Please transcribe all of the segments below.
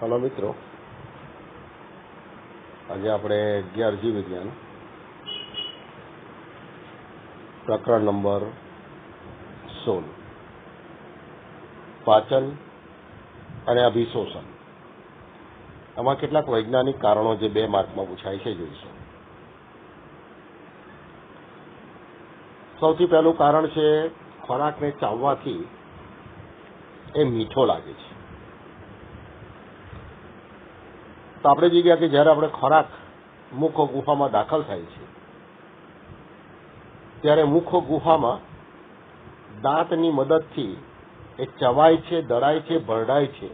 Hello मित्रों, आज આપણે 11 જીવ વિજ્ઞાન પ્રકરણ નંબર 16 પાચન અને અભિશોષણ આમાં કેટલાક વૈજ્ઞાનિક કારણો જે 2 માર્કમાં પૂછાય છે જોઈશું. સૌથી પહેલું કારણ છે ખોરાકને ચાવવાથી એ મીઠો લાગે છે. તો આપણે જોઈ ગયા કે જ્યારે આપણે ખોરાક મુખ ગુફામાં દાખલ થાય છે ત્યારે મુખ ગુફામાં દાંતની મદદથી એ ચવાય છે, દળાય છે, ભરડાય છે.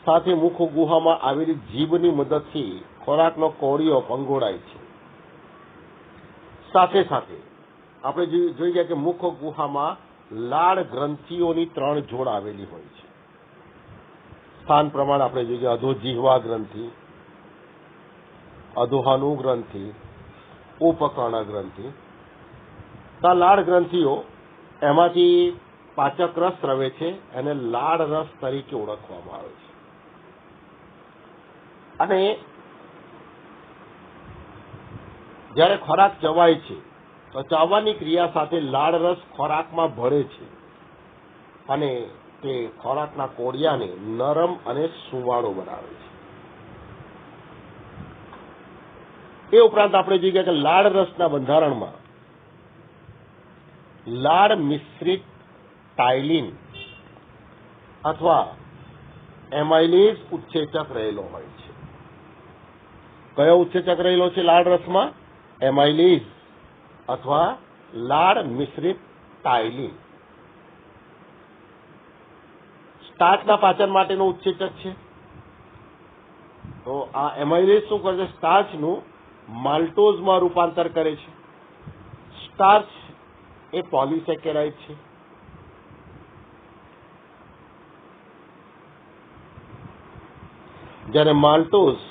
સાથે મુખ ગુફામાં આવેલી જીભની મદદથી ખોરાકનો કોળિયો પંગોળાય છે. સાથે સાથે આપણે જોઈ ગયા કે મુખ ગુફામાં લાળ ગ્રંથિઓની 3 જોડ આવેલી હોય છે. સ્થાન પ્રમાણે આપણે જોઈએ અધોજીહ્વા ગ્રંથિ, અધોહનુ ગ્રંથિ, ઉપકર્ણ ગ્રંથિ. તો લાળ ગ્રંથિઓ એમાંથી પાચક રસ સ્રવે છે અને લાળ રસ તરીકે ઓળખવામાં આવે છે. અને જ્યારે ખોરાક ચવાય છે તો ચાવવાની ક્રિયા સાથે લાળ રસ ખોરાકમાં ભળે છે અને તે ખોરાકના કોળિયાને નરમ અને સુવાળો બનાવે છે. એ ઉપરાંત આપણે જોઈએ કે લાળ રસના બંધારણમાં લાળ મિશ્રિત ટાઇલિન અથવા એમાઇલેઝ ઉત્સેચક રહેલો હોય છે. કયો ઉત્સેચક રહેલો છે લાળ રસમાં? એમાઇલેઝ અથવા લાળ મિશ્રિત ટાઇલિન. સ્ટાર્ચના પાચન માટેનો ઉત્સેચક છે. તો આ એમાઇલેઝ શું કરે છે? સ્ટાર્ચનું માલ્ટોઝમાં રૂપાંતર કરે છે. સ્ટાર્ચ એ પોલિસેકેરાઇડ છે. જ્યારે માલ્ટોઝ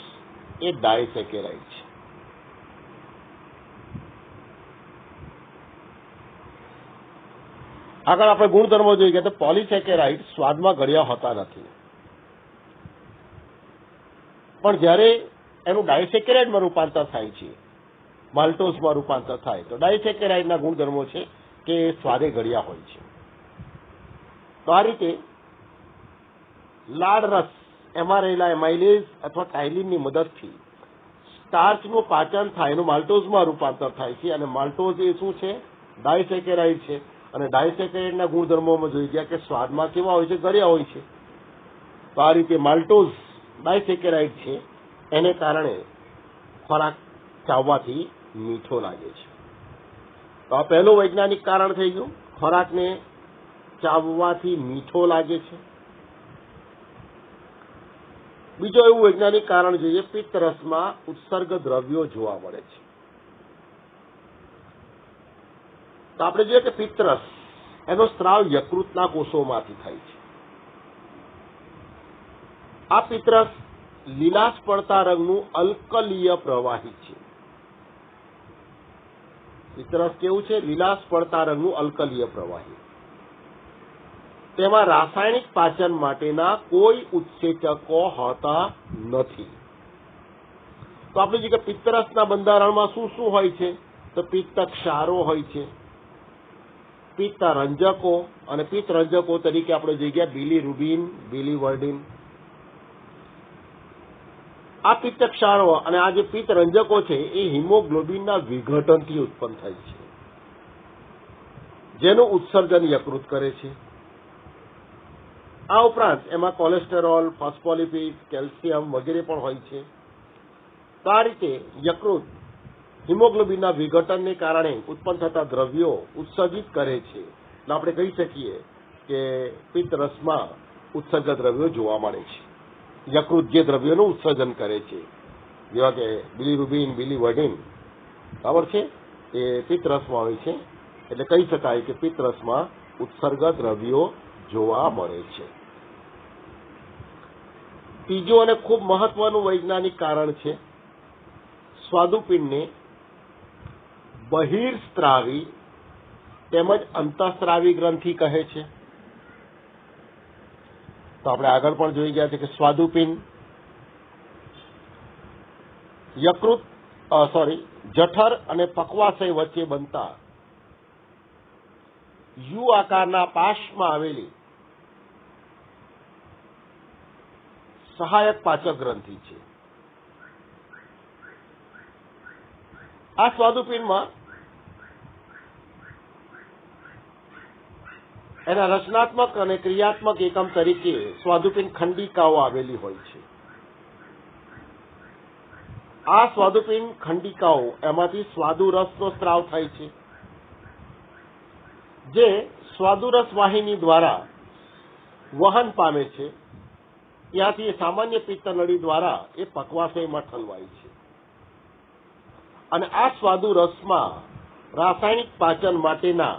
એ ડાયસેકેરાઇડ છે. આગળ આપણે ગુણધર્મો જોઈએ કે પોલિસેકેરાઇડ સ્વાદમાં ગળ્યા હોતા નથી, પણ જ્યારે એનું ડાયસેકેરાઇડમાં રૂપાંતર થાય છે, માલ્ટોઝમાં રૂપાંતર થાય તો ડાયસેકેરાઇડના ગુણધર્મો છે કે સ્વાદે ગળ્યા હોય છે. તો આ રીતે લાળ રસ એમાં રહેલા એમાઇલેઝ અથવા ટાઇલિનની મદદથી સ્ટાર્ચનું પાચન થાય, એનું માલ્ટોઝમાં રૂપાંતર થાય છે. અને માલ્ટોઝ એ શું છે? ડાયસેકેરાઇડ છે. અને ડાયસેકેરાઇડના ગુણધર્મોમાં જોઈ ગયા કે સ્વાદમાં કેવા હોય છે? ગળ્યા હોય છે. તો આ રીતે માલ્ટોઝ ડાયસેકેરાઇડ છે, એને કારણે ખોરાક ચાવવાથી મીઠો લાગે છે. તો આ પહેલું વૈજ્ઞાનિક કારણ થઈ ગયું, ખોરાકને ચાવવાથી મીઠો લાગે છે. બીજો એવું વૈજ્ઞાનિક કારણ જોઈએ, પિત્તરસમાં ઉત્સર્ગ દ્રવ્યો જોવા મળે છે. તો આપણે જોઈએ કે પિત્તરસ એનો સ્ત્રાવ યકૃતના કોષોમાંથી થાય છે. આ પિત્તરસ લીલાશ પડતા રંગનું અલ્કલીય પ્રવાહી છે. પિત્તરસ કેવું છે? લીલાશ પડતા રંગનું અલ્કલીય પ્રવાહી. તેમાં રાસાયણિક પાચન માટેના કોઈ ઉત્સેચકો હોતા નથી. તો આપણે જોઈએ કે પિત્તરસના બંધારણમાં શું શું હોય છે? તો પિત્ત ક્ષારો હોય છે, પિત્ત રંજકો, અને પિત્ત રંજકો તરીકે આપણે જોઈ ગયા બિલીરુબિન, બિલીવર્ડિન. આ પિત્ત ક્ષારો અને આ જે પિત્ત રંજકો છે એ હિમોગ્લોબિનના વિઘટનથી ઉત્પન્ન થાય છે, જેનું ઉત્સર્જન યકૃત કરે છે. આ ઉપરાંત એમાં કોલેસ્ટેરોલ, ફોસ્ફોલિપિડ, કેલ્શિયમ વગેરે પણ હોય છે. તો આ રીતે યકૃત હિમોગ્લોબિનના વિઘટનને કારણે ઉત્પન્ન થતા દ્રવ્યો ઉત્સર્જિત કરે છે. એટલે આપણે કહી શકીએ કે પિત્ત રસમાં ઉત્સર્ગ દ્રવ્યો જોવા મળે છે. યકૃત જે દ્રવ્યોનું ઉત્સર્જન કરે છે, જેવા કે બિલીરુબિન, બિલીવર્ડિન, બરાબર છે, એ પિત્ત રસમાં હોય છે. એટલે કહી શકાય કે પિત્ત રસમાં ઉત્સર્ગ દ્રવ્યો જોવા મળે છે. ત્રીજું અને ખૂબ મહત્વનું વૈજ્ઞાનિક કારણ છે, સ્વાદુપિંડને બહિર્સ્ત્રાવી તેમજ અંતઃસ્ત્રાવી ગ્રંથિ કહે છે. તો આપણે આગળ પણ જોઈ ગયા છે કે સ્વાદુપિંડ યકૃત જઠર અને પક્વાશય વચ્ચે બનતા યુ આકારના પાશમાં આવેલી સહાયક પાચક ગ્રંથિ છે. આ સ્વાદુપિંડમાં એના રચનાત્મક અને ક્રિયાત્મક એકમ તરીકે સ્વાદુપિંડ ખંડિકાઓ આવેલી હોય છે. આ સ્વાદુપિંડ ખંડિકાઓ એમાંથી સ્વાદુરસનો સ્ત્રાવ થાય છે, જે સ્વાદુરસ વાહિની દ્વારા વહન પામે છે. ત્યાંથી સામાન્ય પિત્ત નળી દ્વારા એ પક્વાશયમાં ઠલવાય છે અને આ સ્વાદુરસમાં રાસાયણિક પાચન માટેના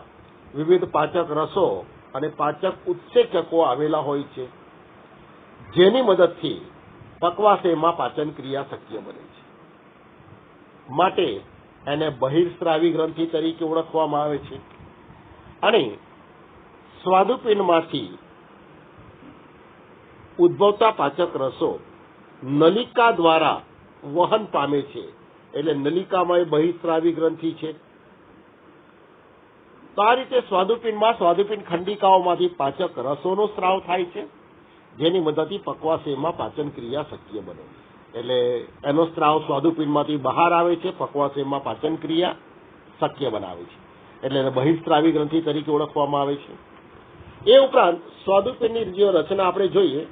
વિવિધ પાચક રસો અને પાચક ઉત્સેચકો આવેલા હોય છે, જેની મદદથી પક્વાશયમાં પાચન ક્રિયા શક્ય બને છે. માટે એને બહિર્સ્રાવી ગ્રંથિ તરીકે ઓળખવામાં આવે છે અને સ્વાદુપિંડમાંથી ઉદ્ભવતા પાચક રસો નલિકા દ્વારા વહન પામે છે, એટલે નલિકામાં એ બહિર્સ્રાવી ગ્રંથિ છે. તો આ રીતે સ્વાદુપિંડમાં સ્વાદુપિંડ ખંડિકાઓમાંથી પાચક રસોનો સ્ત્રાવ થાય છે, જેની મદદથી પક્વાશયમાં પાચન ક્રિયા શક્ય બને. એટલે એનો સ્ત્રાવ સ્વાદુપિંડમાંથી બહાર આવે છે, પક્વાશયમાં પાચન ક્રિયા શક્ય બનાવે છે, એટલે એને બહિર્સ્રાવી ગ્રંથિ તરીકે ઓળખવામાં આવે છે. એ ઉપરાંત સ્વાદુપિંડની જે રચના આપણે જોઈએ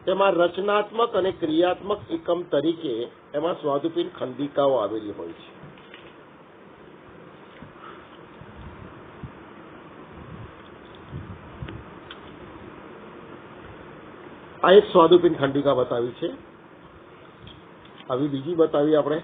તેમાં રચનાત્મક અને ક્રિયાત્મક એકમ તરીકે એમાં સ્વાદુપિંડ ખંડિકાઓ આવેલી હોય છે. આ એક સ્વાદુપિંડ ખંડિકા બતાવી છે. આવી બીજી બતાવી આપણે.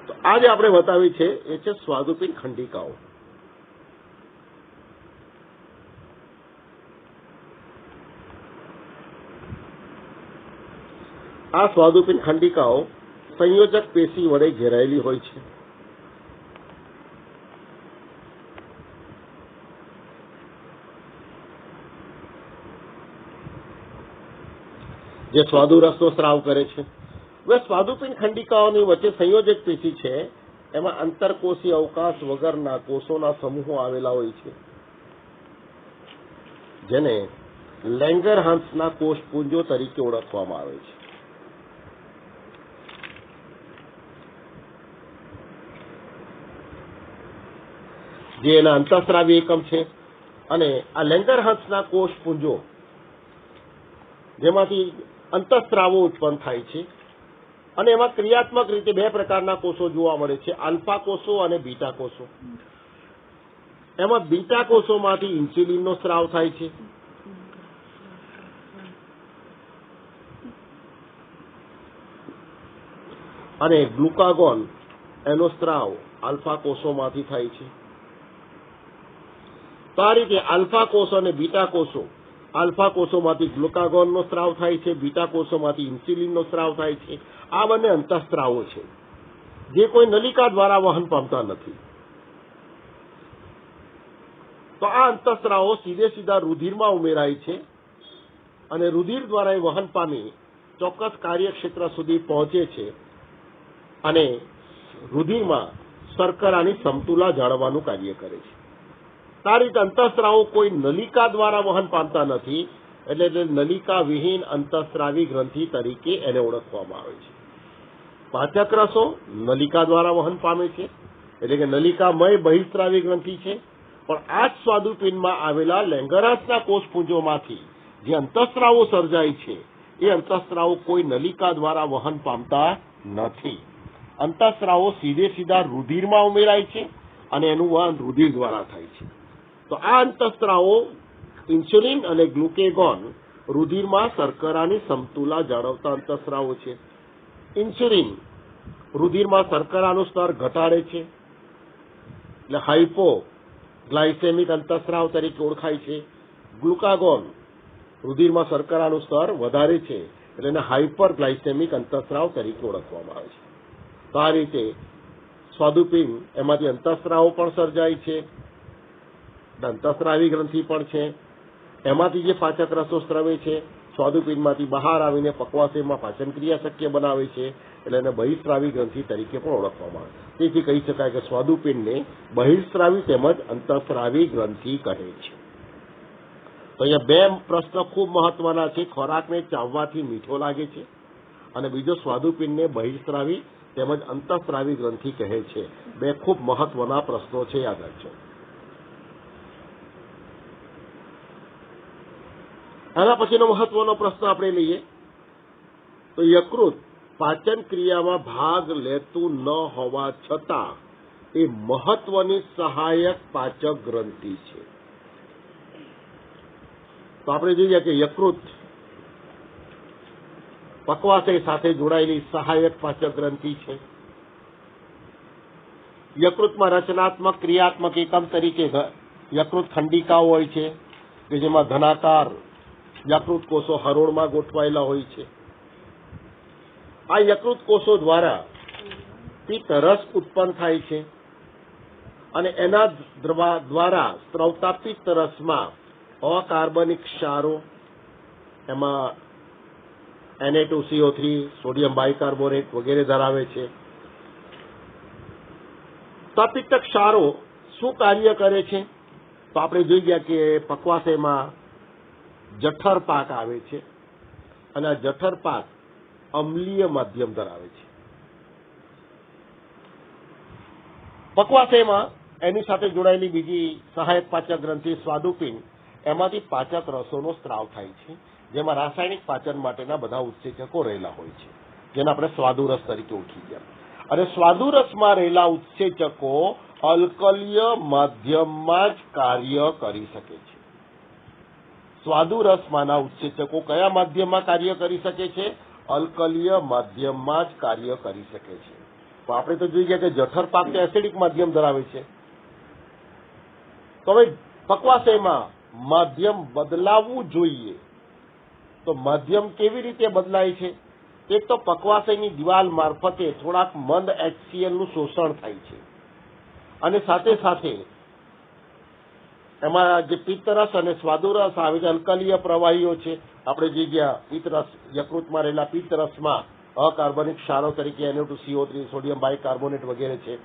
તો આ જે આપણે બતાવી છે એ છે સ્વાદુપિંડ ખંડિકાઓ. આ સ્વાદુપિંડ ખંડિકાઓ સંયોજક પેશી વડે ઘેરાયેલી હોય છે. જે સ્વાદુરસનો સ્ત્રાવ કરે છે. હવે સ્વાદુપિંડ ખંડિકાઓની વચ્ચે સંયોજક પેશી છે, એમાં આંતરકોષી અવકાશ વગરના કોષોના સમૂહો આવેલા હોય છે, જેને લેંગરહાન્સના કોષપુંજો તરીકે ઓળખવામાં આવે છે. જે એના અંતઃસ્રાવી એકમ છે. અને આ લેંગરહાન્સના કોષપુંજો જેમાંથી અંતઃસ્રાવો ઉત્પન્ન થાય છે અને એમાં ક્રિયાત્મક રીતે બે પ્રકારના કોષો જોવા મળે છે, આલ્ફા કોષો અને બીટા કોષો. એમાં બીટા કોષોમાંથી ઇન્સ્યુલિનનો સ્ત્રાવ થાય છે અને ગ્લુકાગોન એનો સ્ત્રાવ આલ્ફા કોષોમાંથી થાય છે. તો આ રીતે આલ્ફા કોષો અને બીટા કોષો, આલ્ફા કોષોમાંથી ગ્લુકાગોનનો સ્ત્રાવ થાય છે, બીટા કોષોમાંથી ઇન્સ્યુલિનનો સ્ત્રાવ થાય છે. આ બંને અંતઃસ્ત્રાવો છે, જે કોઈ નલિકા દ્વારા વહન પામતા નથી. તો આ અંતઃસ્ત્રાવો સીધા રુધિરમાં ઉમેરાય છે અને રુધિર દ્વારા એ વહન પામી ચોક્કસ કાર્યક્ષેત્ર સુધી પહોંચે છે અને રુધિરમાં શર્કરાની સમતુલા જાળવવાનું કાર્ય કરે છે. આ રીતે અંતઃસ્ત્રાવો કોઈ નલિકા દ્વારા વહન પામતા નથી, એટલે નલિકા વિહીન અંતઃસ્રાવી ગ્રંથિ તરીકે એને ઓળખવામાં આવે છે. પાચક રસો નલિકા દ્વારા વહન પામે છે, એટલે કે નલિકામય બહિસ્રાવી ગ્રંથિ છે. પણ આ જ સ્વાદુપિંડમાં આવેલા લેંગરહાન્સના કોષપુંજોમાંથી જે અંતઃસ્રાવો સર્જાય છે એ અંતઃસ્રાવો કોઈ નલિકા દ્વારા વહન પામતા નથી. અંતઃસ્રાવો સીધા રુધિરમાં ઉમેરાય છે અને એનું વહન રુધિર દ્વારા થાય છે. તો આ અંતઃસ્રાવો ઇન્સ્યુલિન અને ગ્લુકેગોન રુધિરમાં શર્કરાની સમતુલા જાળવતા અંતઃસ્રાવો છે. ઇન્સ્યુલિન રુધિરમાં શર્કરાનું સ્તર ઘટાડે છે, એટલે ગ્લાયસેમિક અંતઃસ્રાવ તરીકે ઓળખાય છે. ગ્લુકાગોન રુધિરમાં શર્કરાનું સ્તર વધારે છે એટલે એને હાઇપર ગ્લાયસેમિક અંતઃસ્રાવ તરીકે ઓળખવામાં આવે છે. તો આ રીતે સ્વાદુપિંડ એમાંથી અંતઃસ્રાવો પણ સર્જાય છે, અંતઃસ્રાવી ગ્રંથિ પણ છે. એમાંથી જે પાચક રસો સ્રવે છે સ્વાદુપિંડમાંથી બહાર આવીને પક્વાશયમાં પાચન ક્રિયા શક્ય બનાવે છે એટલે એને બહિસ્રાવી ગ્રંથિ તરીકે પણ ઓળખવામાં આવે. તેથી કહી શકાય કે સ્વાદુપિંડને બહિસ્રાવી તેમજ અંતઃસ્રાવી ગ્રંથિ કહે છે. તો અહીંયા બે પ્રશ્ન ખૂબ મહત્વના છે. ખોરાકને ચાવવાથી મીઠો લાગે છે અને બીજો સ્વાદુપિંડને બહિસ્રાવી તેમજ અંતઃસ્રાવી ગ્રંથિ કહે છે. બે ખૂબ મહત્વના પ્રશ્નો છે, યાદ રાખજો. આના પછીનો મહત્વનો પ્રશ્ન આપણે લઈએ તો યકૃત પાચન ક્રિયામાં ભાગ લેતું ન હોવા છતાં એ મહત્વની સહાયક પાચક ગ્રંથિ છે. તો આપણે જોઈએ કે યકૃત પક્વાશય સાથે જોડાયેલી સહાયક પાચક ગ્રંથિ છે. યકૃતમાં રચનાત્મક ક્રિયાત્મક એકમ તરીકે યકૃત ખંડિકાઓ હોય છે કે જેમાં ધનાકાર યકૃત કોષો હરોળમાં ગોઠવાયેલા હોય છે. આ યકૃત કોષો દ્વારા પિત્ત રસ ઉત્પન્ન થાય છે અને એના દ્વારા સ્ત્રવતા પિત્ત રસમાં અકાર્બનિક ક્ષારો, એમાં Na2CO3, સોડિયમ બાયકાર્બોનેટ વગેરે ધરાવે છે. તો આ પિત્ત ક્ષારો શું કાર્ય કરે છે? તો આપણે જોઈ ગયા કે પક્વાશયમાં જઠર પાક આવે છે અને આ જઠર પાક અમ્લીય માધ્યમ ધરાવે છે. પક્વાશયમાં એની સાથે જોડાયેલી બીજી સહાયક પાચક ગ્રંથિ સ્વાદુપિંડ, એમાંથી પાચક રસોનો સ્ત્રાવ થાય છે જેમાં રાસાયણિક પાચન માટેના બધા ઉત્સેચકો રહેલા હોય છે જેને આપણે સ્વાદુરસ તરીકે ઓળખી ગયા. અને સ્વાદુરસમાં રહેલા ઉત્સેચકો અલ્કલીય માધ્યમમાં જ કાર્ય કરી શકે છે. સ્વાદુરસમાંના ઉત્સેચકો કયા માધ્યમમાં કાર્ય કરી શકે છે? અલ્કલીય માધ્યમમાં જ કાર્ય કરી શકે છે. તો આપણે તો જોઈ ગયા કે જઠર પાક તો એસિડિક માધ્યમ ધરાવે છે. તો હવે પક્વાશયમાં માધ્યમ બદલાવવું જોઈએ તો માધ્યમ કેવી રીતે બદલાય છે? એક તો પક્વાશયની દિવાલ મારફતે થોડાક મંદ HCl નું શોષણ થાય છે અને સાથે સાથે એમાં જે પિત્તરસ અને સ્વાદુરસ આવે છે, અલ્કલીય પ્રવાહીઓ છે. આપણે જે ગયા પિત્તરસ, યકૃતમાં રહેલા પિત્તરસમાં અકાર્બનિક ક્ષારો તરીકે Na2CO3, સોડિયમ બાયકાર્બોનેટ વગેરે છે.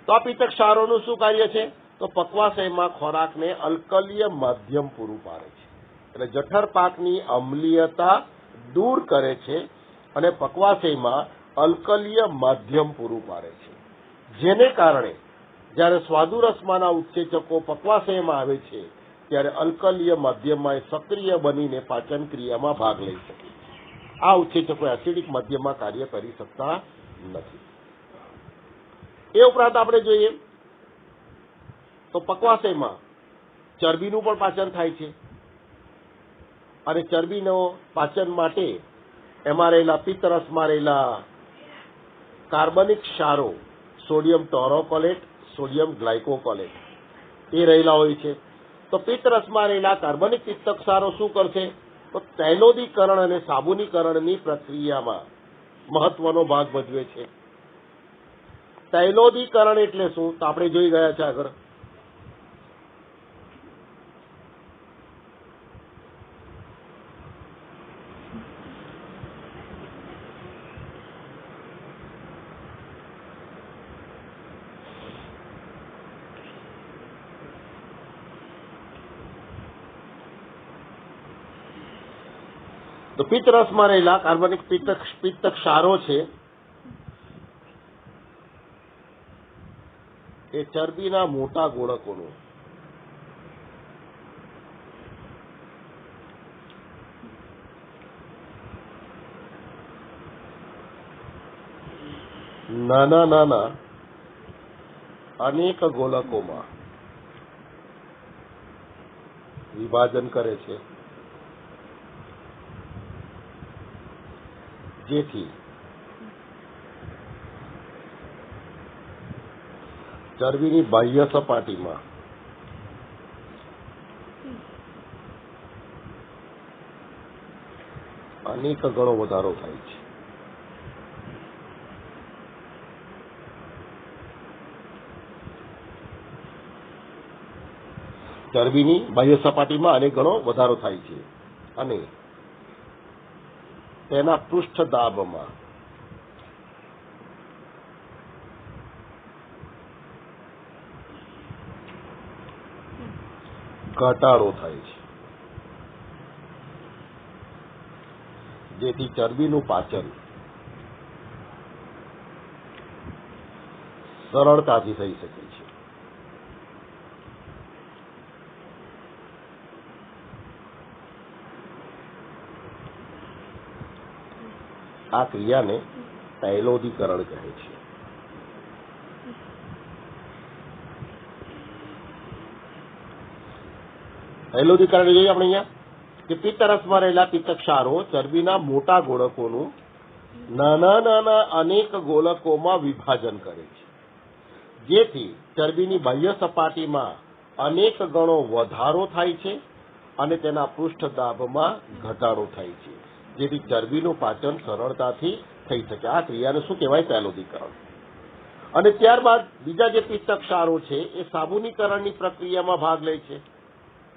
તો આ પિત્ત ક્ષારોનું શું કાર્ય છે? તો પક્વાશયમાં ખોરાકને અલ્કલીય માધ્યમ પૂરું પાડે છે એટલે જઠર પાકની અમ્લીયતા દૂર કરે છે અને પક્વાશયમાં અલ્કલીય માધ્યમ પૂરું પાડે છે, જેને કારણે જ્યારે સ્વાદુરસમાંના ઉત્સેચકો પક્વાશયમાં આવે છે ત્યારે અલ્કલીય માધ્યમમાં સક્રિય બનીને પાચન ક્રિયામાં ભાગ લઈ શકે છે. આ ઉત્સેચકો એસિડિક માધ્યમમાં કાર્ય કરી શકતા નથી. એ ઉપરાંત આપણે જોઈએ તો પક્વાશયમાં ચરબીનું પણ પાચન થાય છે અને ચરબીનો પાચન માટે એમાં રહેલા પિત્તરસમાં રહેલા કાર્બનિક ક્ષારો સોડિયમ ટોરોકોલેટ, સોડિયમ ગ્લાયકોકોલેટ એ રહેલા હોય છે. તો પિત્તરસમાં રહેલા કાર્બનિક પિત્ત ક્ષારો શું કરશે? તો તૈલોદીકરણ અને સાબુનીકરણની પ્રક્રિયામાં મહત્વનો ભાગ ભજવે છે. તૈલોદીકરણ એટલે શું? તો આપણે જોઈ ગયા છે આગળ. તો પિત્તરસમાં રહેલા કાર્બનિક પિત્ત ક્ષારો છે એ ચરબીના મોટા ગોળકોનું નાના નાના અનેક ગોલકોમાં વિભાજન કરે છે, જેથી ચરબીની બાહ્ય સપાટીમાં અનેક ગણો વધારો થાય છે. ચરબીની બાહ્ય સપાટીમાં અનેક ગણો વધારો થાય છે અને તેના પૃષ્ઠદાબમાં ઘટાડો થાય છે, જેથી ચરબીનું પાચન સરળતાથી થઈ શકે છે. આ ક્રિયાને તૈલોદીકરણ કહે છે. તૈલોદીકરણ જોઈએ આપણે અહીંયા કે પિત્તરસમાં રહેલા પિત્તક્ષારો ચરબીના મોટા ગોળકોનું નાના નાના અનેક ગોળકોમાં વિભાજન કરે છે, જેથી ચરબીની બાહ્ય સપાટીમાં અનેક ગણો વધારો થાય છે અને તેના પૃષ્ઠદાબમાં ઘટાડો થાય છે, જેથી ચરબીનું પાચન સરળતાથી થઈ શકે. આ ક્રિયાને શું કહેવાય? તૈલોદીકરણ. અને ત્યારબાદ બીજા જે પિત્તક્ષારો છે એ સાબુનીકરણની પ્રક્રિયામાં ભાગ લે છે.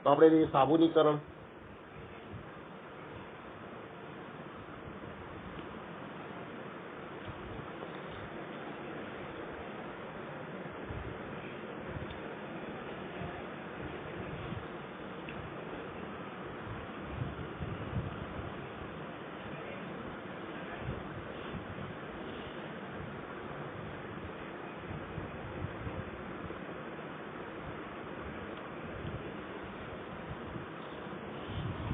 તો આપણે લઈએ સાબુનીકરણ.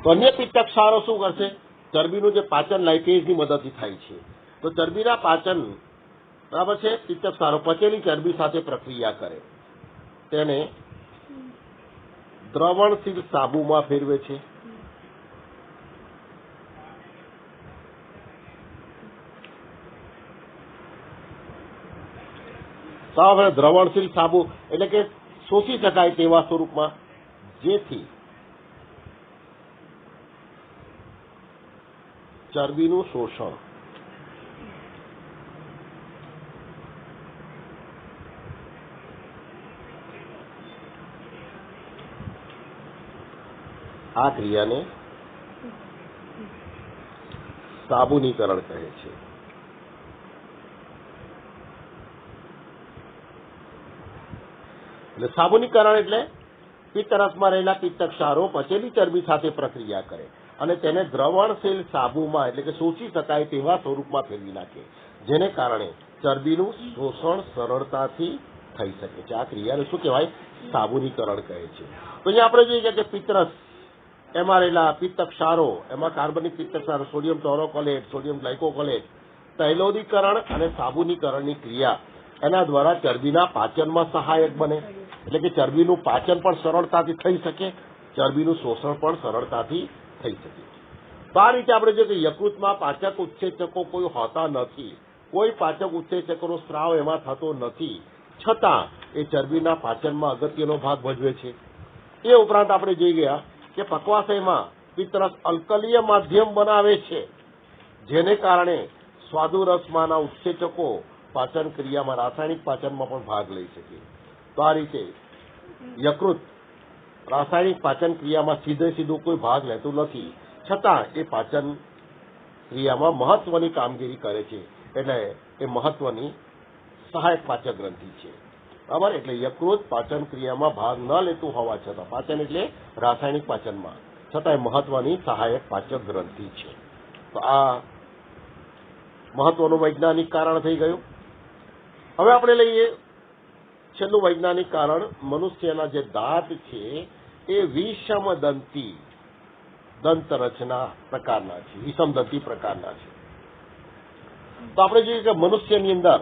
તો અન્ય પિત્તક્ષારો શું કરશે? ચરબીનું જે પાચન લાઇપેઝની મદદથી થાય છે. તો ચરબીના પાચન બરાબર છે, પિત્તક્ષારો પચેલી ચરબી સાથે પ્રક્રિયા કરે, તેને દ્રવણશીલ સાબુમાં ફેરવે છે. દ્રવણશીલ સાબુ એટલે કે શોષી શકાય તેવા સ્વરૂપમાં, જેથી ચરબીનું શોષણ આ ક્રિયાને સાબુનીકરણ કહે છે. એટલે સાબુનીકરણ એટલે પિત્તરસમાં રહેલા પિત્તક્ષારો પચેલી ચરબી સાથે પ્રક્રિયા કરે અને તેને દ્રવણશીલ સાબુમાં એટલે કે શોષી શકાય તેવા સ્વરૂપમાં ફેરવી નાખે, જેને કારણે ચરબીનું શોષણ સરળતાથી થઈ શકે છે. આ ક્રિયાને શું કહેવાય? સાબુનીકરણ કહે છે. તો અહીંયા આપણે જોઈએ કે પિત્તરસ એમાં રહેલા પિત્તક્ષારો, એમાં કાર્બનિક પિત્તક્ષારો સોડિયમ ટોરોકોલેટ, સોડિયમ ગ્લાયકોકોલેટ, તૈલોદીકરણ અને સાબુનીકરણની ક્રિયા એના દ્વારા ચરબીના પાચનમાં સહાયક બને, એટલે કે ચરબીનું પાચન પણ સરળતાથી થઈ શકે, ચરબીનું શોષણ પણ સરળતાથી થઈ શકે. તો આ રીતે આપણે જોઈએ કે યકૃતમાં પાચક ઉત્સેચકો કોઈ હોતા નથી, કોઈ પાચક ઉત્સેચકોનો સ્ત્રાવ એમાં થતો નથી, છતાં એ ચરબીના પાચનમાં અગત્યનો ભાગ ભજવે છે. એ ઉપરાંત આપણે જોઈ ગયા કે પક્વાશયમાં પિત્તરસ અલ્કલીય માધ્યમ બનાવે છે, જેને કારણે સ્વાદુરસમાંના ઉત્સેચકો પાચન ક્રિયામાં, રાસાયણિક પાચનમાં પણ ભાગ લઈ શકે. તો આ રીતે યકૃત રાસાયણિક પાચન ક્રિયામાં સીધું કોઈ ભાગ લેતું નથી, છતાં એ પાચન ક્રિયામાં મહત્વની કામગીરી કરે છે. એટલે એ મહત્વની સહાયક પાચક ગ્રંથિ છે. બરાબર? એટલે યકૃત પાચન ક્રિયામાં ભાગ ન લેતું હોવા છતાં, પાચન એટલે રાસાયણિક પાચનમાં, છતાં એ મહત્વની સહાયક પાચક ગ્રંથિ છે. તો આ મહત્વનું વૈજ્ઞાનિક કારણ થઈ ગયું. હવે આપણે લઈએ છેલ્લું વૈજ્ઞાનિક કારણ. મનુષ્યના જે દાંત છે એ વિષમદંતી દંતરચના પ્રકારના છે, વિષમદંતી પ્રકારના છે. તો આપણે જોઈએ કે મનુષ્યની અંદર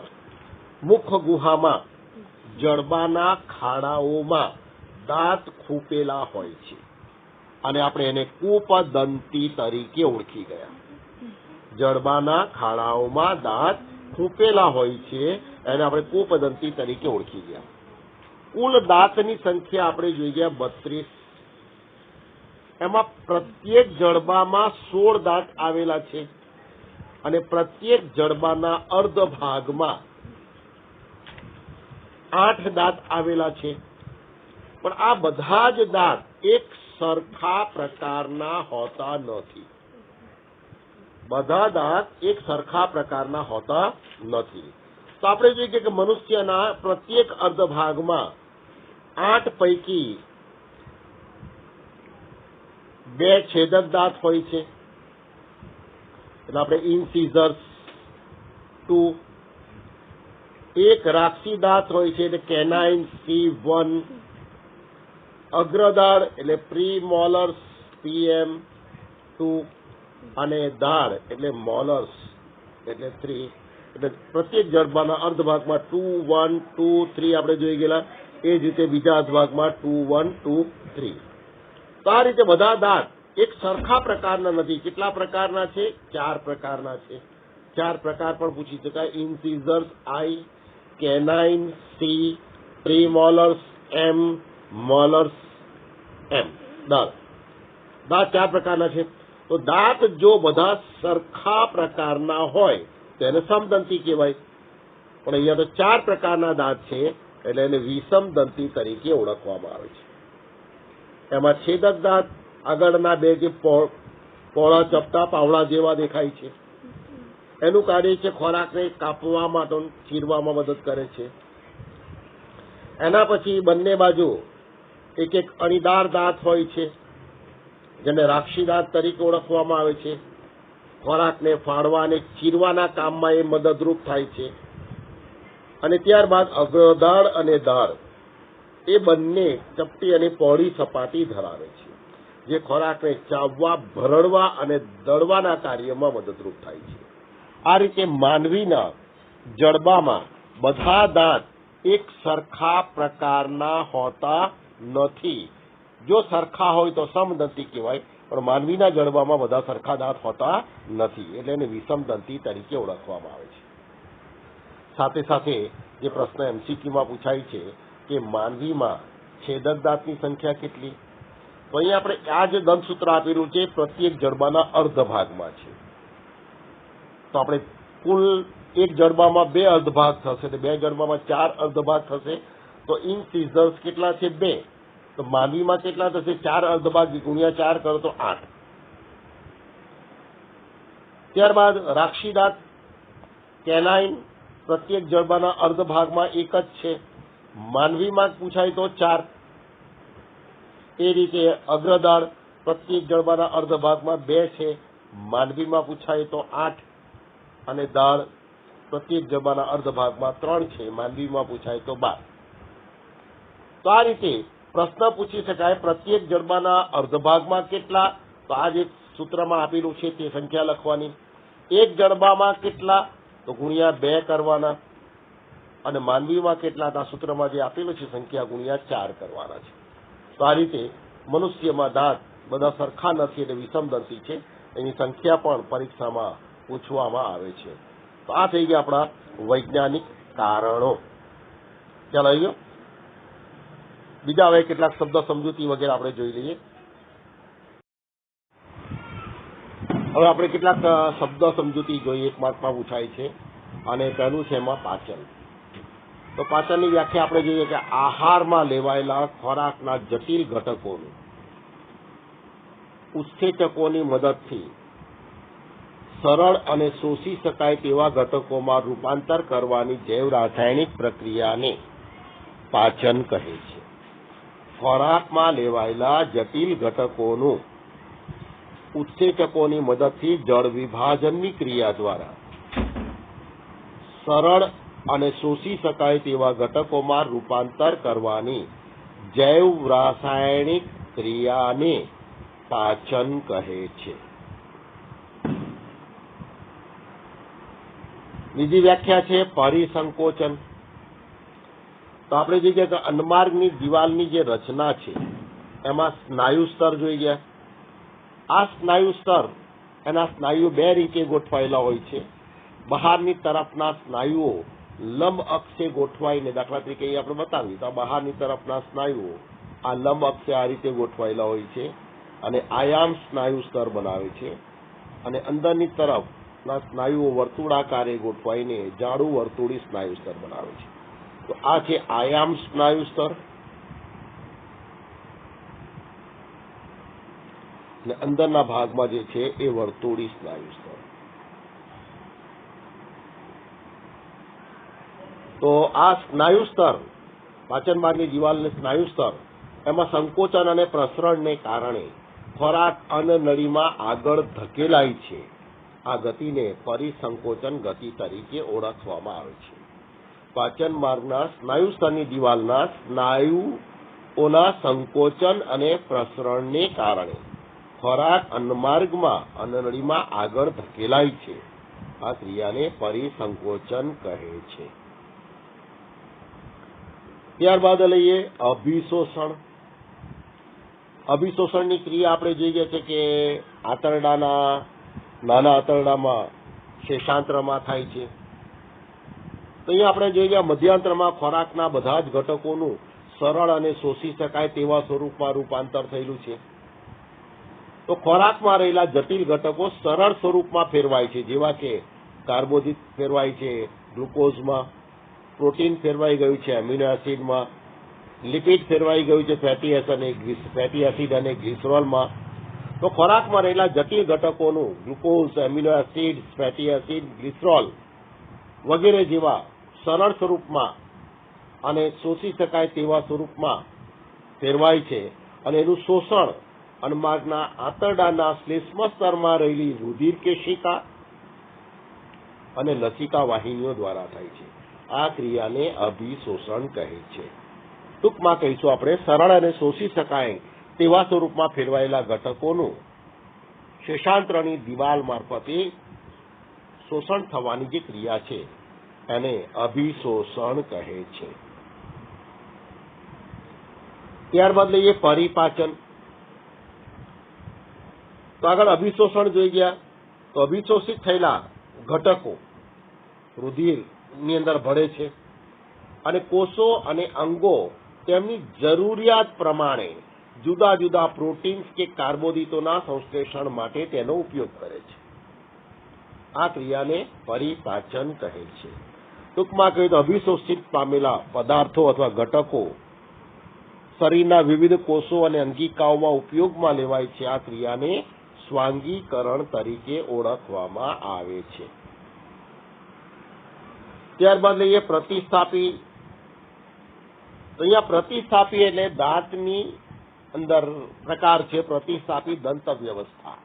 મુખ ગુહામાં જડબાના ખાડાઓમાં દાંત ખૂપેલા હોય છે અને આપણે એને કૂપદંતી તરીકે ઓળખી ગયા. જડબાના ખાડાઓમાં દાંત ખૂપેલા હોય છે, એને આપણે કૂપદંતી તરીકે ઓળખી ગયા. કુલ દાંતની સંખ્યા આપણે જોઈ ગયા 32. એમાં પ્રત્યેક જડબામાં 16 દાંત આવેલા છે અને પ્રત્યેક જડબાના અર્ધ ભાગમાં 8 દાંત આવેલા છે. પણ આ બધા જ દાંત એક સરખા પ્રકારના હોતા નથી. બધા દાંત એક સરખા પ્રકારના હોતા નથી. તો આપણે જોઈએ કે મનુષ્યના પ્રત્યેક અર્ધ ભાગમાં 8 પૈકી 2 છેદક દાંત હોય છે, એટલે આપણે ઇન્સિઝર્સ 2. એક રાક્ષી દાંત હોય છે એટલે કેનાઇન C1. અગ્રદાળ એટલે પ્રીમોલર્સ PM2 અને દાળ એટલે મોલર્સ એટલે 3. એટલે પ્રત્યેક જડબાના અર્ધ ભાગમાં 2 1 2 3 આપણે જોઈ ગયેલા. એ જ રીતે બીજા અર્ધ ભાગમાં 2 1 2 3. તો આ રીતે બધા દાંત એક સરખા પ્રકારના નથી. કેટલા પ્રકારના છે? 4 પ્રકારના છે. 4 પ્રકાર પણ પૂછી શકાય. ઇન્સિઝર્સ I, કેનાઇન C, પ્રીમોલર્સ M, મોલર્સ M. દાંત 4 પ્રકારના છે. તો દાંત જો બધા સરખા પ્રકારના હોય તો એને સમદંતી કહેવાય. પણ અહીંયા તો 4 પ્રકારના દાંત છે એટલે એને વિષમદંતી તરીકે ઓળખવામાં આવે છે. એમાં છેદક દાંત આગળના 2 જે પહોળા ચપટા પાવડા જેવા દેખાય છે, એનું કાર્ય છે ખોરાકને કાપવા માટે, ચીરવામાં મદદ કરે છે. એના પછી બંને બાજુ એક અણીદાર દાંત હોય છે જેને રાક્ષી દાંત તરીકે ઓળખવામાં આવે છે. ખોરાકને ફાડવા અને ચીરવાના કામમાં એ મદદરૂપ થાય છે. અને ત્યારબાદ અગ્રદાળ અને દાળ એ બંને ચપટી અને પહોળી સપાટી ધરાવે છે, જે ખોરાકને ચાવવા, ભરડવા અને દળવાના કાર્યમાં મદદરૂપ થાય છે. આ રીતે માનવીના જડબામાં બધા દાંત એક સરખા પ્રકારના હોતા નથી. જો સરખા હોય તો સમદંતી કહેવાય, પણ માનવીના જડબામાં બધા સરખા દાંત હોતા નથી એટલે એને વિષમદંતી તરીકે ઓળખવામાં આવે છે. સાથે સાથે જે પ્રશ્ન MCQમાં પૂછાય છે કે માનવીમાં છેદક દાંતની સંખ્યા કેટલી, તો અહીંયા આપણે આ જે દંતસૂત્ર આપેલું છે પ્રત્યેક જડબાના અર્ધ ભાગમાં છે. તો આપણે કુલ એક જડબામાં 2 અર્ધ ભાગ થશે, તો 2 જડબામાં 4 અર્ધ ભાગ થશે. તો ઇન્સિઝર્સ કેટલા છે? 2. તો માનવીમાં કેટલા થશે? 4 અર્ધ ભાગ ગુણ્યા 4 કરો તો 8. ત્યારબાદ રાક્ષી દાંત કેનાઇન પ્રત્યેક જડબાના અર્ધ ભાગમાં 1 જ છે. માનવીમાં પૂછાય તો 4. એ રીતે અગ્રદાળ પ્રત્યેક જડબાના અર્ધ ભાગમાં 2 છે. માનવીમાં પૂછાય તો 8. અને દાળ પ્રત્યેક જડબાના અર્ધ ભાગમાં 3 છે. માનવીમાં પૂછાય તો 12. તો આ રીતે પ્રશ્ન પૂછી શકાય પ્રત્યેક જડબાના અર્ધ ભાગમાં કેટલા, તો આ જે સૂત્રમાં આપેલું છે તે સંખ્યા લખવાની. એક જડબામાં કેટલા, તો ગુણ્યા 2 કરવાના. અને માનવીમાં કેટલા, આ સૂત્રમાં જે આપેલું છે સંખ્યા ગુણ્યા 4 કરવાના છે. તો આ રીતે મનુષ્યમાં દાંત બધા સરખા નથી એટલે વિષમદંતી છે. એની સંખ્યા પણ પરીક્ષામાં પૂછવામાં આવે છે. તો આ થઈ ગયા આપણા વૈજ્ઞાનિક કારણો. ચાલો આવી ગયો. બીજા હવે કેટલાક શબ્દ સમજૂતી વગેરે આપણે જોઈ લઈએ. હવે આપણે કેટલાક શબ્દ સમજૂતી જોઈએ, 1 માર્કમાં પૂછાય છે. અને પહેલું છે એમાં પાચન. તો પાચનની વ્યાખ્યા આપણે જોઈએ કે આહારમાં લેવાયેલા ખોરાકના જટિલ ઘટકોનું ઉત્સેચકોની મદદથી સરળ અને શોષી શકાય તેવા ઘટકોમાં રૂપાંતર કરવાની જૈવ રાસાયણિક પ્રક્રિયાને પાચન કહે છે. ખોરાકમાં લેવાયેલા જટિલ ઘટકોનું ઉત્સેચકોની મદદથી જળ વિભાજનની ક્રિયા દ્વારા સરળ અને શોષી શકાય તેવા ઘટકોમાં રૂપાંતર કરવાની જૈવ રાસાયણિક ક્રિયાને પાચન કહે છે. બીજી વ્યાખ્યા છે પરિસંકોચન. તો આપણે જોઈએ કે અન્નમાર્ગની દિવાલની જે રચના છે એમાં સ્નાયુ સ્તર જોઈ ગયા. આ સ્નાયુ સ્તર, એના સ્નાયુ 2 રીતે ગોઠવાયેલા હોય છે. બહારની તરફના સ્નાયુઓ લંબ અક્ષે ગોઠવાઈને, દાખલા તરીકે અહીં આપણે બતાવ્યું તો બહારની તરફના સ્નાયુઓ આ લંબ અક્ષે આ રીતે ગોઠવાયેલા હોય છે અને આયામ સ્નાયુ સ્તર બનાવે છે, અને અંદરની તરફના સ્નાયુઓ વર્તુળાકારે ગોઠવાઈને જાડું વર્તુળી સ્નાયુ સ્તર બનાવે છે. તો આ છે આયામ સ્નાયુ સ્તર, અને અંદરના ભાગમાં જે છે એ વર્તુળી સ્નાયુ સ્તર. તો આ સ્નાયુ સ્તર, પાચન માર્ગની દિવાલને સ્નાયુ સ્તર, એમાં સંકોચન અને પ્રસરણને કારણે ખોરાક અન્નનળીમાં આગળ ધકેલાય છે. આ ગતિને પરિસંકોચન ગતિ તરીકે ઓળખવામાં આવે છે. પાચન માર્ગના સ્નાયુ સ્તરની દિવાલના સ્નાયુઓના સંકોચન અને પ્રસરણને કારણે ખોરાક અન્નમાર્ગમાં અન્નનળીમાં આગળ ધકેલાય છે. આ ક્રિયાને પરિસંકોચન કહે છે. ત્યારબાદ લઈએ અભિશોષણ. અભિશોષણની ક્રિયા આપણે જોઈએ છે કે આંતરડાના નાના આંતરડામાં શેષાંત્રમાં થાય છે. તો અહીંયા આપણે જોઈએ મધ્યાંતરમાં ખોરાકના બધા જ ઘટકોનું સરળ અને શોષી શકાય તેવા સ્વરૂપમાં રૂપાંતર થયેલું છે. તો ખોરાકમાં રહેલા જટિલ ઘટકો સરળ સ્વરૂપમાં ફેરવાય છે, જેવા કે કાર્બોદિત ફેરવાય છે ગ્લુકોઝમાં, પ્રોટીન ફેરવાઈ ગયું છે એમિનો એસિડમાં, લિપિડ ફેરવાઈ ગયું છે ફેટી એસિડ અને ગ્લિસરોલમાં. તો ખોરાકમાં રહેલા જટિલ ઘટકોનું glucose, amino acid, fatty acid, glycerol વગેરે જેવા સરળ સ્વરૂપમાં અને શોષી શકાય તેવા સ્વરૂપમાં ફેરવાય છે, અને એનું શોષણ અન્નમાર્ગના આંતરડાના શ્લેષ્મ સ્તરમાં રહેલી રુધિર કેશિકા અને લસિકા વાહિનીઓ દ્વારા થાય છે. આ ક્રિયાને અભિશોષણ કહે છે. ટૂંકમાં કહીશું આપણે, સરળ અને શોષી શકાય તેવા સ્વરૂપમાં ફેરવાયેલા ઘટકોનું શેષાંત્રની દિવાલ મારફતે શોષણ થવાની જે ક્રિયા છે એને અભિશોષણ કહે છે. ત્યારબાદ લઈએ પરિપાચન. તો આગળ અભિશોષણ જોઈ ગયા. તો અભિશોષિત થયેલા ઘટકો રુધિરની અંદર ભળે છે, અને કોષો અને અંગો તેમની જરૂરિયાત પ્રમાણે જુદા જુદા પ્રોટીન્સ કે કાર્બોદિતોના સંશ્લેષણ માટે તેનો ઉપયોગ કરે છે. આ ક્રિયાને પરિપાચન કહે છે. ટૂંકમાં કહીએ તો અભિશોષિત પામેલા પદાર્થો અથવા ઘટકો શરીરના વિવિધ કોષો અને અંગિકાઓમાં ઉપયોગમાં લેવાય છે. આ ક્રિયાને સ્વાંગીકરણ તરીકે ઓળખવામાં આવે છે. ત્યારબાદ લઈએ પ્રતિસ્થાપી. તો અહીંયા પ્રતિસ્થાપી એટલે દાંતની અંદર પ્રકાર છે પ્રતિસ્થાપી દંત વ્યવસ્થા.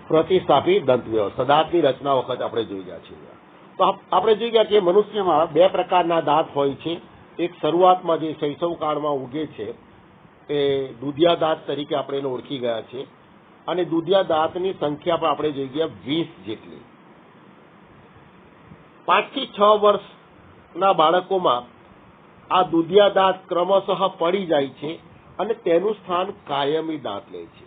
પ્રતિસ્થાપી દંત વ્યવસ્થા દાંતની રચના વખત આપણે જોઈ ગયા છીએ. તો આપણે જોઈ ગયા કે મનુષ્યમાં બે પ્રકારના દાંત હોય છે. એક શરૂઆતમાં જે શૈશવકાળમાં ઉગે છે એ દુધિયા દાંત તરીકે આપણે એને ઓળખી ગયા છે, અને દુધિયા દાંતની સંખ્યા પણ આપણે જોઈ ગયા 20 જેટલી. 5 થી 6 વર્ષના બાળકોમાં આ દુધિયા દાંત ક્રમશઃ પડી જાય છે અને તેનું સ્થાન કાયમી દાંત લે છે.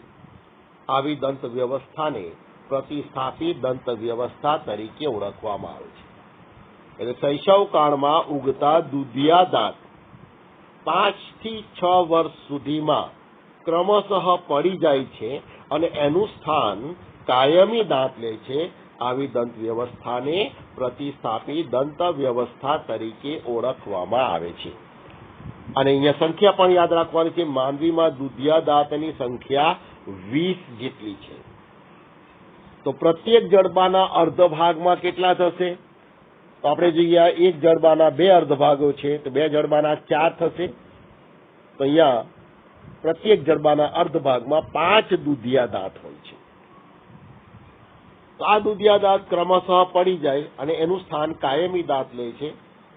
આવી દંત વ્યવસ્થાને પ્રતિસ્થાપી દંત વ્યવસ્થા તરીકે ઓળખવામાં આવે છે. એટલે શૈશવકાળમાં ઉગતા દુધિયા દાંત 5 થી 6 વર્ષ સુધીમાં ક્રમશઃ પડી જાય છે અને એનું સ્થાન કાયમી દાંત લે છે. આવી દંત વ્યવસ્થાને પ્રતિસ્થાપી દંત વ્યવસ્થા તરીકે ઓળખવામાં આવે છે. અને અહીંયા સંખ્યા પણ યાદ રાખવાની છે. માનવીમાં દુધિયા દાંતની સંખ્યા 20 જેટલી છે. તો પ્રત્યેક જડબાના અર્ધભાગમાં કેટલા થશે? તો આપણે જોઈએ એક જડબાના 2 અર્ધભાગો છે, તો 2 જડબાના 4 થશે. તો અહીંયા પ્રત્યેક જડબાના અર્ધભાગમાં 5 દુધિયા દાંત હોય છે. તો આ દુધિયા દાંત ક્રમશઃ પડી જાય અને એનું સ્થાન કાયમી દાંત લે છે.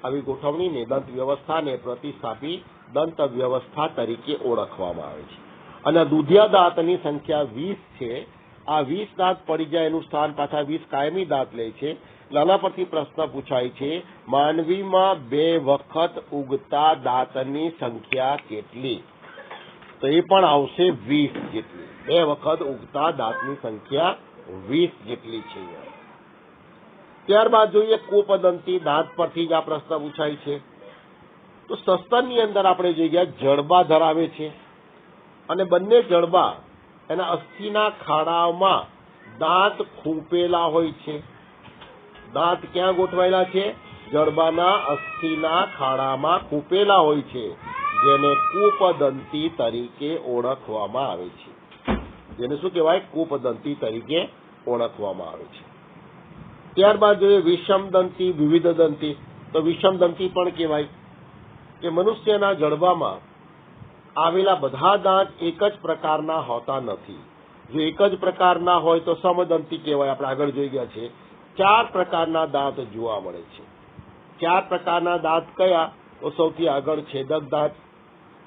આવી ગોઠવણીને દંત વ્યવસ્થાને પ્રતિસ્થાપી દંત વ્યવસ્થા તરીકે ઓળખવામાં આવે છે. અને દુધિયા દાંતની સંખ્યા 20 છે. આ 20 દાંત પડી જાય એનું સ્થાન પાછા 20 કાયમી દાંત લે છે. આના પરથી પ્રશ્ન પૂછાય છે, માનવીમાં 2 વખત ઉગતા દાંતની સંખ્યા કેટલી? તો એ પણ આવશે 20 જેટલી. 2 વખત ઉગતા દાંતની સંખ્યા 20 જેટલી છે. ત્યારબાદ જોઈએ કૂપદંતી. દાંત પરથી જ આ પ્રશ્ન પૂછાય છે. તો સસ્તનની અંદર આપણે જોઈએ જડબા ધરાવે છે અને બંને જડબા એના અસ્થિના ખાડામાં દાંત ખૂંપેલા હોય છે. દાંત ક્યાં ગોઠવાયેલા છે? જડબાના અસ્થિના ખાડામાં ખૂંપેલા હોય છે, જેને કૂપદંતી તરીકે ઓળખવામાં આવે છે. જેને શું કહેવાય? કૂપદંતી તરીકે ઓળખવામાં આવે છે. ત્યારબાદ જોઈએ વિષમદંતી, વિવિધદંતી. તો વિષમદંતી પણ કહેવાય કે મનુષ્યના જડબામાં આવેલા બધા દાંત એક જ પ્રકારના હોતા નથી. જો એક જ પ્રકારના હોય તો સમદંતી કહેવાય. આપણે આગળ જોઈ ગયા છે 4 પ્રકારના દાંત જોવા મળે છે. 4 પ્રકારના દાંત કયા? તો સૌથી આગળ છેદક દાંત,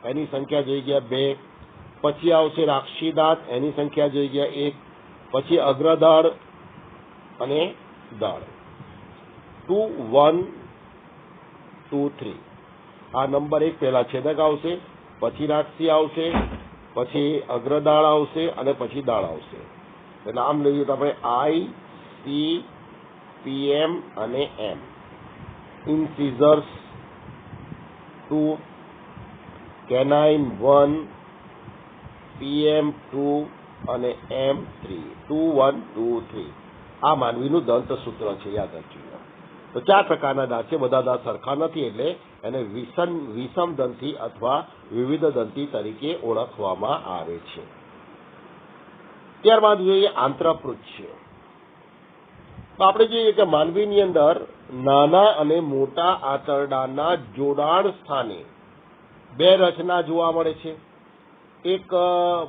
એની સંખ્યા જોઈ ગયા 2. પછી આવશે રાક્ષી દાંત, એની સંખ્યા જોઈ ગયા 1. પછી અગ્રદાળ અને દાળ 2, 1, 2, 3. આ નંબર 1 પહેલા છેદક આવશે, પછી રાક્ષી આવશે, પછી અગ્રદાળ આવશે અને પછી દાળ આવશે. નામ લઈએ તો આપણે I, C, PM અને M. ઇન્સિઝર્સ 2, કેનાઇન 1, PM 2 અને M 3. 2, 1, 2, 3. આ માનવીનું દંત સૂત્ર છે, યાદ રાખજો. તો 4 પ્રકારના દાંત છે. બધા દાંત સરખા નથી, એટલે એને વિષમદંતી અથવા વિવિધદંતી તરીકે ઓળખવામાં આવે છે. ત્યારબાદ જોઈએ આંત્રપૃચ્છ. તો આપણે જોઈએ કે માનવીની અંદર નાના અને મોટા આંતરડાના જોડાણ સ્થાને 2 રચના જોવા મળે છે. એક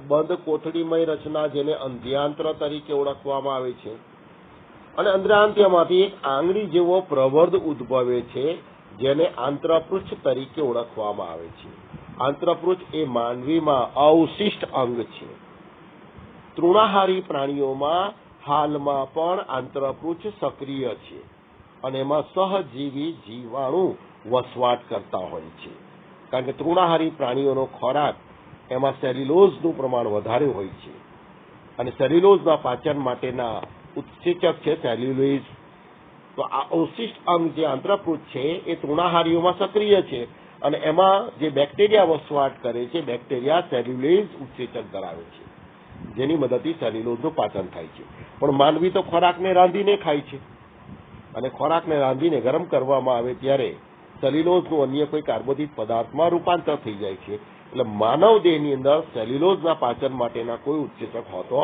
બંધ કોથળીમય રચના, જેને અંધ્યાંત્ર તરીકે ઓળખવામાં આવે છે, અને અંધ્રાંત્યમાંથી એક આંગળી જેવો પ્રવર્ધ ઉદ્ભવે છે, જેને આંત્રપૃચ્છ તરીકે ઓળખવામાં આવે છે. આંત્રપૃચ્છ એ માનવીમાં અવશિષ્ટ અંગ છે. તૃણાહારી પ્રાણીઓમાં હાલમાં પણ આંત્રપૃચ્છ સક્રિય છે અને એમાં સહજીવી જીવાણુ વસવાટ કરતા હોય છે. કારણ કે તૃણાહારી પ્રાણીઓનો ખોરાક એમાં સેલ્યુલોઝનું પ્રમાણ વધારે હોય છે અને સેલ્યુલોઝના પાચન માટેના ઉત્સેચક છે સેલ્યુલોઝ. તો આ અવશિષ્ટ અંગ જે આંત્રપૃચ્છ છે એ તૃણાહારીઓમાં સક્રિય છે અને એમાં જે બેક્ટેરિયા વસવાટ કરે છે, બેક્ટેરિયા સેલ્યુલોઝ ઉત્સેચક ધરાવે છે, જેની મદદથી સેલ્યુલોઝનું પાચન થાય છે. પણ માનવી તો ખોરાકને રાંધીને ખાય છે અને ખોરાકને રાંધીને ગરમ કરવામાં આવે ત્યારે સેલ્યુલોઝનું અન્ય કોઈ કાર્બોદિત પદાર્થમાં રૂપાંતર થઈ જાય છે. એટલે માનવ દેહની અંદર સેલ્યુલોઝના પાચન માટેના કોઈ ઉત્સેચક હોતો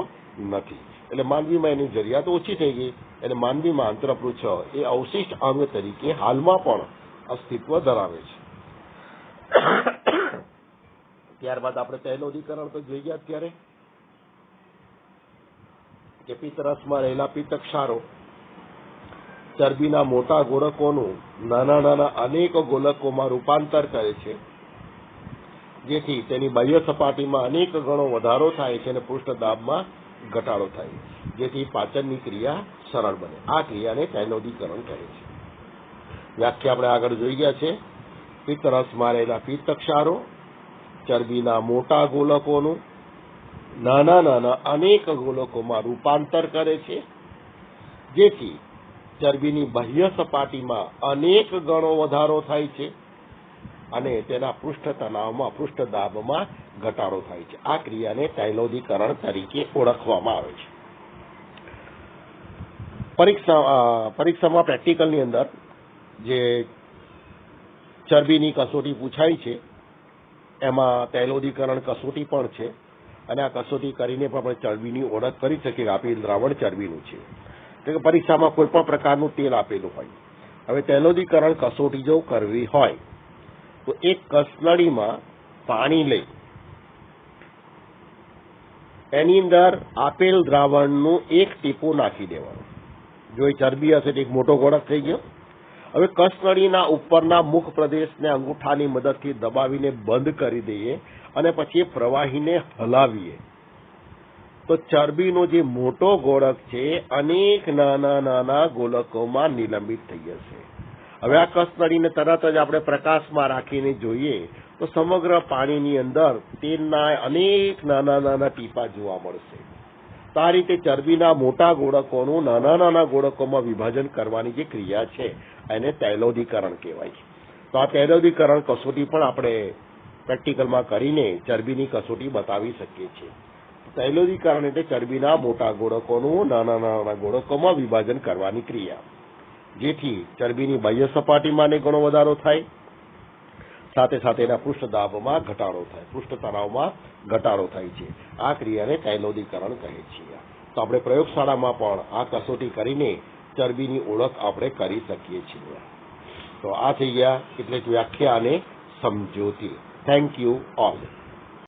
નથી. એટલે માનવીમાં એની જરૂરિયાત ઓછી થઈ ગઈ. એટલે માનવીમાં આંત્રપૃચ્છ એ અવશિષ્ટ અંગ તરીકે હાલમાં પણ અસ્તિત્વ ધરાવે છે. ત્યારબાદ આપણે તૈલોદીકરણ તો જોઈ ગયા અત્યારે કે પિત્તરસમાં રહેલા પિત્તક્ષારો ચરબીના મોટા ગોળકોનું નાના નાના અનેક ગોળકોમાં રૂપાંતર કરે છે, જેથી તેની બાહ્ય સપાટીમાં અનેક ગણો વધારો થાય છે અને પૃષ્ઠદાબમાં ઘટાડો થાય, જેથી પાચનની ક્રિયા સરળ બને. આ ક્રિયાને તૈલોદીકરણ કહે છે. વ્યાખ્યા આપણે આગળ જોઈ ગયા છે. પિત્તરસમાં રહેલા પિત્તક્ષારો ચરબીના મોટા ગોળકોનું નાના નાના અનેક ગોળકોમાં રૂપાંતર કરે છે, જેથી ચરબીની બાહ્ય સપાટીમાં અનેક ગણો વધારો થાય છે અને તેના પૃષ્ઠ તણાવમાં, પૃષ્ઠદાબમાં ઘટાડો થાય છે. આ ક્રિયાને તૈલોદીકરણ તરીકે ઓળખવામાં આવે છે. પરીક્ષામાં પ્રેક્ટિકલની અંદર જે ચરબીની કસોટી પૂછાય છે એમાં તૈલોદીકરણ કસોટી પણ છે અને આ કસોટી કરીને પણ આપણે ચરબીની ઓળખ કરી શકીએ કે આપેલ દ્રાવણ ચરબીનું છે. એટલે કે પરીક્ષામાં કોઈ પણ પ્રકારનું તેલ આપેલું હોય. હવે તૈલોદીકરણ કસોટી જો કરવી હોય તો એક કસનળીમાં પાણી લઈ એની અંદર આપેલ દ્રાવણનું 1 ટીપું નાખી દેવાનું. જો એ ચરબી હશે તો એક મોટો ગોળક થઈ ગયો. હવે કસનળીના ઉપરના મુખ પ્રદેશને અંગૂઠાની મદદથી દબાવીને બંધ કરી દઈએ અને પછી પ્રવાહીને હલાવીએ તો ચરબીનો જે મોટો ગોળક છે અનેક નાના નાના ગોળકોમાં નિલંબિત થઈ જશે. હવે આ કસનળીને તરત જ આપણે પ્રકાશમાં રાખીને જોઈએ તો સમગ્ર પાણીની અંદર તેલના અનેક નાના નાના ટીપા જોવા મળશે. તો આ રીતે ચરબીના મોટા ગોળકોનું નાના નાના ગોળકોમાં વિભાજન કરવાની જે ક્રિયા છે એને તૈલોદીકરણ કહેવાય છે. તો આ તૈલોદીકરણ કસોટી પણ આપણે પ્રેક્ટિકલમાં કરીને ચરબીની કસોટી બતાવી શકીએ છીએ. તૈલોદીકરણ એટલે ચરબીના મોટા ગોળકોનું નાના નાના ગોળકોમાં વિભાજન કરવાની ક્રિયા, જેથી ચરબીની બાહ્ય સપાટીમાં ઘણો વધારો થાય, સાથે સાથે એના પૃષ્ઠ દાબમાં ઘટાડો થાય, પૃષ્ઠ તણાવમાં ઘટાડો થાય છે. આ ક્રિયાને તૈલોદીકરણ કહે છે. તો આપણે પ્રયોગશાળામાં પણ આ કસોટી કરીને ચરબીની ઓળખ આપણે કરી શકીએ છીએ. તો આ થઈ ગયા એટલે વ્યાખ્યા અને સમજૂતી. Thank you all.